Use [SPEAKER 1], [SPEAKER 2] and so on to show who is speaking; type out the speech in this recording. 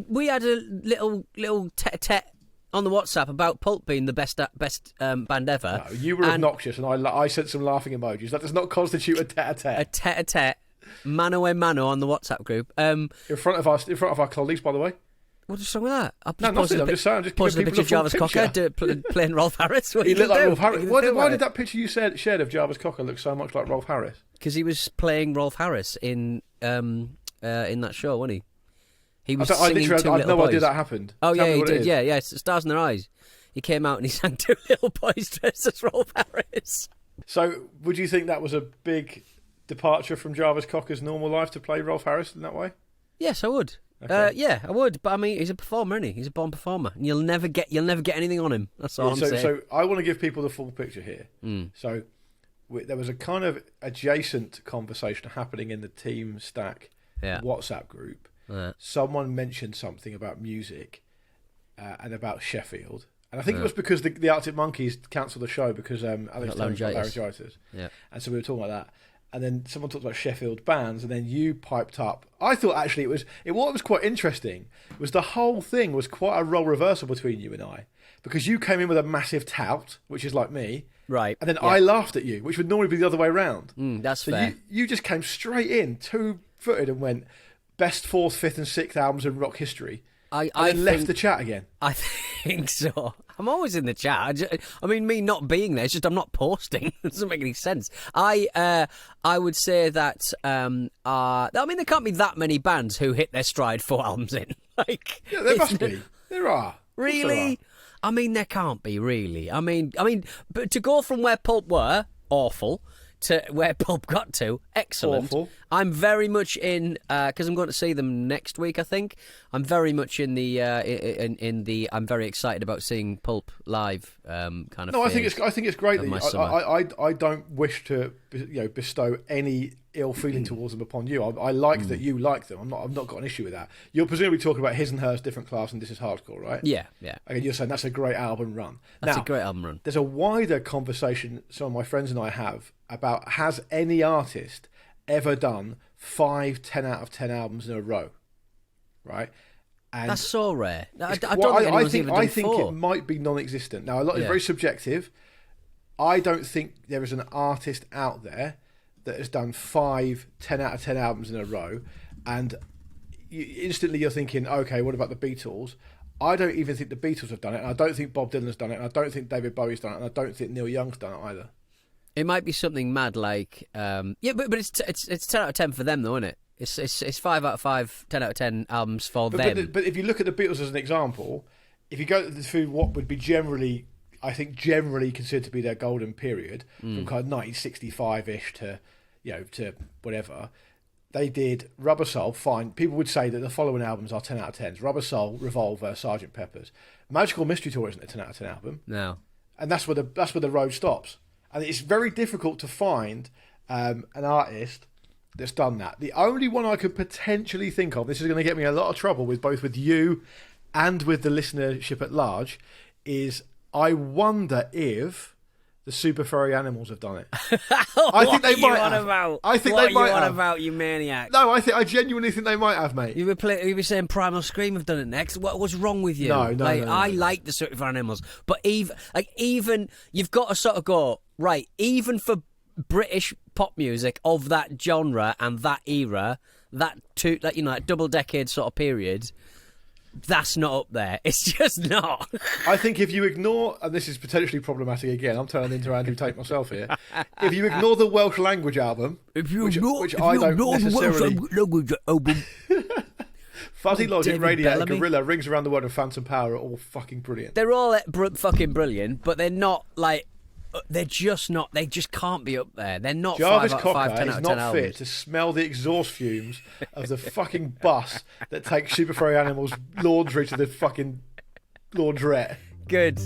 [SPEAKER 1] We had a little tete-a-tete on the WhatsApp about Pulp being the best band ever.
[SPEAKER 2] No, you were obnoxious, and I sent some laughing emojis. That does not constitute a tete-a-tete.
[SPEAKER 1] A tete-a-tete, mano a mano on the WhatsApp group.
[SPEAKER 2] In front of our colleagues, by the way.
[SPEAKER 1] What's wrong with that?
[SPEAKER 2] I'm just saying. I'm just
[SPEAKER 1] posted
[SPEAKER 2] giving
[SPEAKER 1] a picture of
[SPEAKER 2] people
[SPEAKER 1] Jarvis Cocker playing Rolf Harris.
[SPEAKER 2] He looked like Rolf Harris. Why did that picture you shared of Jarvis Cocker look so much like Rolf Harris?
[SPEAKER 1] Because he was playing Rolf Harris in that show, wasn't he? He was singing Two Little Boys. I had no idea
[SPEAKER 2] that happened.
[SPEAKER 1] Oh, yeah, he did. Yeah, Stars in Their Eyes. He came out and he sang Two Little Boys dressed as Rolf Harris.
[SPEAKER 2] So, would you think that was a big departure from Jarvis Cocker's normal life to play Rolf Harris in that way?
[SPEAKER 1] Yes, I would.
[SPEAKER 2] Okay.
[SPEAKER 1] Yeah, I would. But I mean, he's a performer, isn't he? He's a born performer, and you'll never get anything on him. That's all I'm saying.
[SPEAKER 2] So I want to give people the full picture here. So there was a kind of adjacent conversation happening in the Team Stack WhatsApp group. Someone mentioned something about music and about Sheffield. And I think it was because the Arctic Monkeys cancelled the show because Alex Jones got laryngitis. Yeah. And so we were talking about that. And then someone talked about Sheffield bands, and then you piped up. I thought actually what was quite interesting was the whole thing was quite a role reversal between you and I. Because you came in with a massive tout, which is like me.
[SPEAKER 1] Right.
[SPEAKER 2] And then I laughed at you, which would normally be the other way around.
[SPEAKER 1] That's fair.
[SPEAKER 2] You just came straight in, two-footed, and went, best 4th, 5th and 6th albums in rock history. I left the chat again.
[SPEAKER 1] I think so. I'm always in the chat. I mean, me not being there, it's just I'm not posting. It doesn't make any sense. I would say that, I mean, there can't be that many bands who hit their stride 4 albums in.
[SPEAKER 2] Yeah, there must be. There are.
[SPEAKER 1] Really? I mean, there can't be, really. I mean, but to go from where Pulp were, awful, to where Pulp got to, excellent.
[SPEAKER 2] Awful.
[SPEAKER 1] I'm very much in because I'm going to see them next week. I think I'm very much in the I'm very excited about seeing Pulp live kind of.
[SPEAKER 2] No, I think it's great that I don't wish to bestow any ill feeling towards them upon you. I like that you like them. I've not got an issue with that. You're presumably talking about His and Hers, Different Class, and This Is Hardcore, right?
[SPEAKER 1] Yeah.
[SPEAKER 2] Okay, you're saying that's a great album run.
[SPEAKER 1] That's a great album run.
[SPEAKER 2] There's a wider conversation some of my friends and I have about has any artist ever done 5 10 out of 10 albums in a row, right? And
[SPEAKER 1] that's so rare. I don't think anyone's even done
[SPEAKER 2] I think
[SPEAKER 1] 4.
[SPEAKER 2] it might be non-existent. Now, a lot is very subjective. I don't think there is an artist out there that has done 5 10 out of 10 albums in a row, and instantly you're thinking, okay, what about the Beatles? I don't even think the Beatles have done it, and I don't think Bob Dylan's done it, and I don't think David Bowie's done it, and I don't think Neil Young's done it either.
[SPEAKER 1] It might be something mad like, but it's 10 out of 10 for them though, isn't it? It's 5 out of 5, 10 out of 10 albums for them.
[SPEAKER 2] But if you look at the Beatles as an example, if you go through what would be generally considered to be their golden period, from kind of 1965-ish to whatever, they did Rubber Soul, fine. People would say that the following albums are 10 out of 10s. Rubber Soul, Revolver, Sgt. Pepper's. Magical Mystery Tour isn't a 10 out of 10 album.
[SPEAKER 1] No.
[SPEAKER 2] And that's where the road stops. And it's very difficult to find an artist that's done that. The only one I could potentially think of, this is going to get me a lot of trouble with both with you and with the listenership at large, is I wonder if the Super Furry Animals have done it. I think they might have. I think they might have.
[SPEAKER 1] About you maniac?
[SPEAKER 2] No, I genuinely think they might have, mate.
[SPEAKER 1] You were saying Primal Scream have done it next. What's wrong with you?
[SPEAKER 2] No.
[SPEAKER 1] I like the Super Furry Animals, but even you've got to sort of go right. Even for British pop music of that genre and that era, that double-decade sort of period. That's not up there. It's just not.
[SPEAKER 2] I think if you ignore, and this is potentially problematic again, I'm turning into Andrew Tate myself here. If you ignore the Welsh language album, which I don't necessarily. Fuzzy Logic, Radiator, Gorilla, Rings Around the World, and Phantom Power are all fucking brilliant.
[SPEAKER 1] They're all fucking brilliant, but they're not like. They're just not. They just can't be up there. They're not.
[SPEAKER 2] Jarvis
[SPEAKER 1] 5 out of 5,
[SPEAKER 2] Cocker
[SPEAKER 1] 10
[SPEAKER 2] is
[SPEAKER 1] out of 10
[SPEAKER 2] not
[SPEAKER 1] albums.
[SPEAKER 2] fit to smell the exhaust fumes of the fucking bus that takes Super Furry Animals laundry to the fucking laundrette.
[SPEAKER 1] Good.